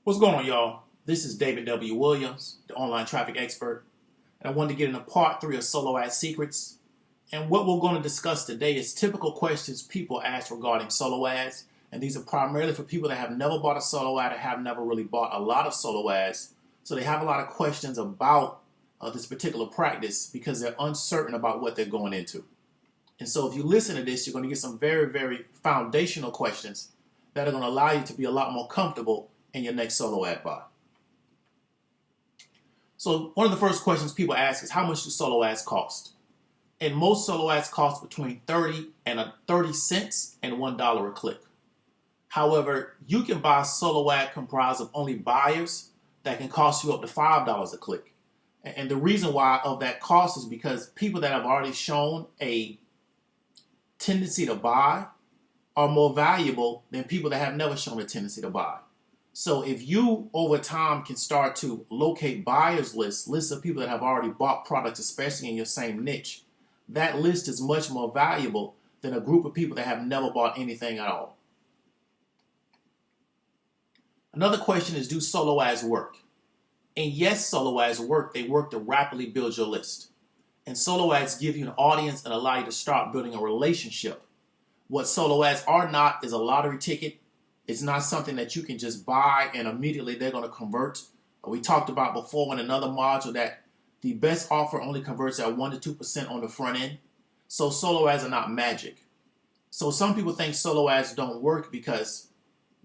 What's going on, y'all? This is David W. Williams, the online traffic expert, and I wanted to get into part 3 of Solo Ad Secrets. And what we're going to discuss today is typical questions people ask regarding solo ads, and these are primarily for people that have never bought a solo ad or have never really bought a lot of solo ads. So they have a lot of questions about this particular practice because they're uncertain about what they're going into. And so if you listen to this, you're going to get some very, very foundational questions that are going to allow you to be a lot more comfortable in your next solo ad buy. So one of the first questions people ask is, how much do solo ads cost? And most solo ads cost between 30 cents and $1 a click. However, you can buy a solo ad comprised of only buyers that can cost you up to $5 a click. And the reason why of that cost is because people that have already shown a tendency to buy are more valuable than people that have never shown a tendency to buy. So if you over time can start to locate buyers lists of people that have already bought products, especially in your same niche, that list is much more valuable than a group of people that have never bought anything at all. Another question is, do solo ads work? And yes, solo ads work. They work to rapidly build your list. And solo ads give you an audience and allow you to start building a relationship. What solo ads are not is a lottery ticket. It's not something that you can just buy and immediately they're going to convert. We talked about before in another module that the best offer only converts at 1 to 2% on the front end. So solo ads are not magic. So some people think solo ads don't work because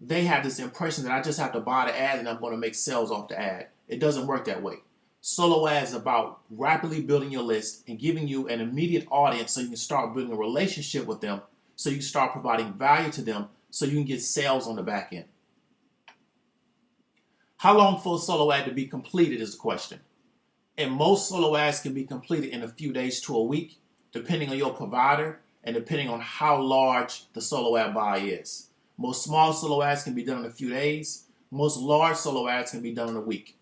they have this impression that I just have to buy the ad and I'm going to make sales off the ad. It doesn't work that way. Solo ads is about rapidly building your list and giving you an immediate audience so you can start building a relationship with them, so you can start providing value to them, so you can get sales on the back end. How long for a solo ad to be completed is the question. And most solo ads can be completed in a few days to a week, depending on your provider and depending on how large the solo ad buy is. Most small solo ads can be done in a few days. Most large solo ads can be done in a week.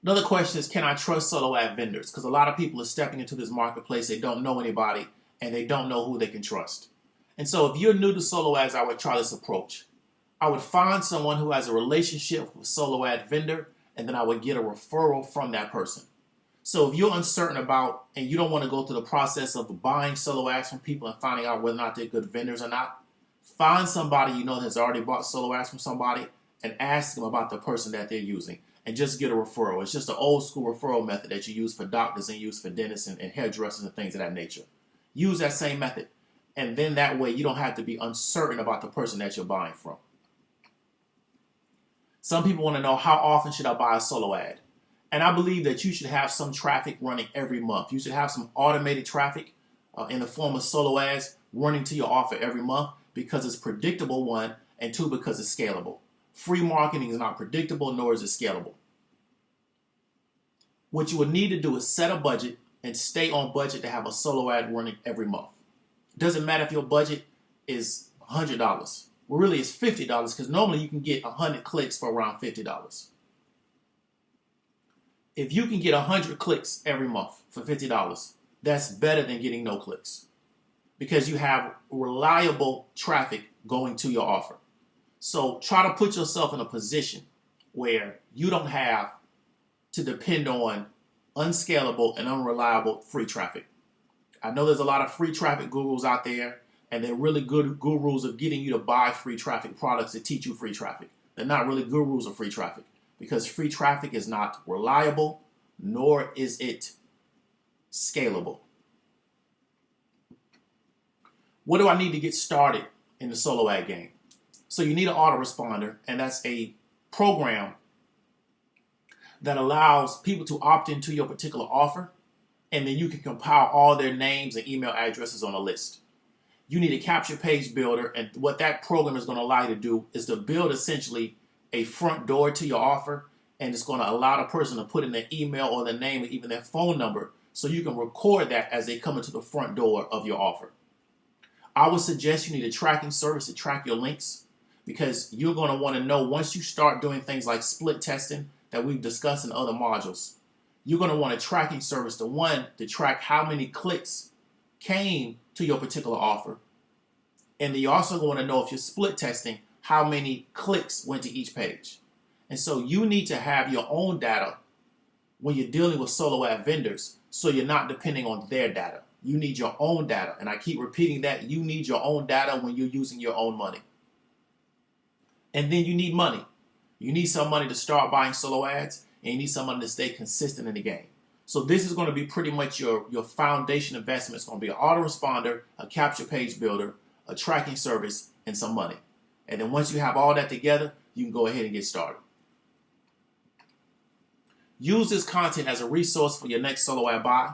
Another question is, can I trust solo ad vendors? Because a lot of people are stepping into this marketplace. They don't know anybody and they don't know who they can trust. And so if you're new to solo ads, I would try this approach. I would find someone who has a relationship with a solo ad vendor, and then I would get a referral from that person. So if you're uncertain about and you don't want to go through the process of buying solo ads from people and finding out whether or not they're good vendors or not, find somebody you know that has already bought solo ads from somebody and ask them about the person that they're using and just get a referral. It's just an old school referral method that you use for doctors and use for dentists and hairdressers and things of that nature. Use that same method, and then that way you don't have to be uncertain about the person that you're buying from. Some people want to know, how often should I buy a solo ad? And I believe that you should have some traffic running every month. You should have some automated traffic in the form of solo ads running to your offer every month, because it's predictable, one, and two, because it's scalable. Free marketing is not predictable, nor is it scalable. What you would need to do is set a budget and stay on budget to have a solo ad running every month. It doesn't matter if your budget is $100. Well, really it's $50, because normally you can get 100 clicks for around $50. If you can get 100 clicks every month for $50, that's better than getting no clicks, because you have reliable traffic going to your offer. So try to put yourself in a position where you don't have to depend on unscalable and unreliable free traffic. I know there's a lot of free traffic gurus out there, and they're really good gurus of getting you to buy free traffic products that teach you free traffic. They're not really gurus of free traffic, because free traffic is not reliable, nor is it scalable. What do I need to get started in the solo ad game? So you need an autoresponder, and that's a program that allows people to opt into your particular offer, and then you can compile all their names and email addresses on a list. You need a capture page builder, and what that program is going to allow you to do is to build essentially a front door to your offer, and it's going to allow the person to put in their email or their name or even their phone number, so you can record that as they come into the front door of your offer. I would suggest you need a tracking service to track your links, because you're going to want to know, once you start doing things like split testing that we've discussed in other modules, you're going to want a tracking service to track how many clicks came to your particular offer. And you're also going to know, if you're split testing, how many clicks went to each page. And so you need to have your own data when you're dealing with solo ad vendors, so you're not depending on their data. You need your own data. And I keep repeating that. You need your own data when you're using your own money. And then you need money. You need some money to start buying solo ads, and you need some money to stay consistent in the game. So this is going to be pretty much your foundation investment. It's going to be an autoresponder, a capture page builder, a tracking service, and some money. And then once you have all that together, you can go ahead and get started. Use this content as a resource for your next solo ad buy.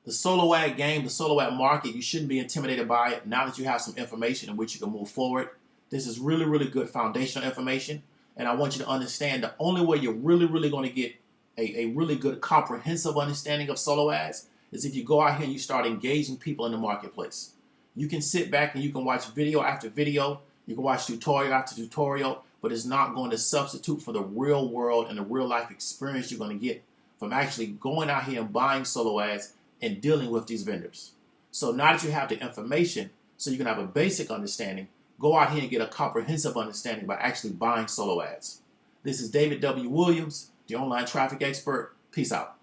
The solo ad game, the solo ad market, you shouldn't be intimidated by it now that you have some information in which you can move forward. This is really, really good foundational information. And I want you to understand the only way you're really going to get a really good comprehensive understanding of solo ads is if you go out here and you start engaging people in the marketplace. You can sit back and you can watch video after video. You can watch tutorial after tutorial, but it's not going to substitute for the real world and the real life experience you're going to get from actually going out here and buying solo ads and dealing with these vendors. So now that you have the information, so you can have a basic understanding, go out here and get a comprehensive understanding by actually buying solo ads. This is David W. Williams, the online traffic expert. Peace out.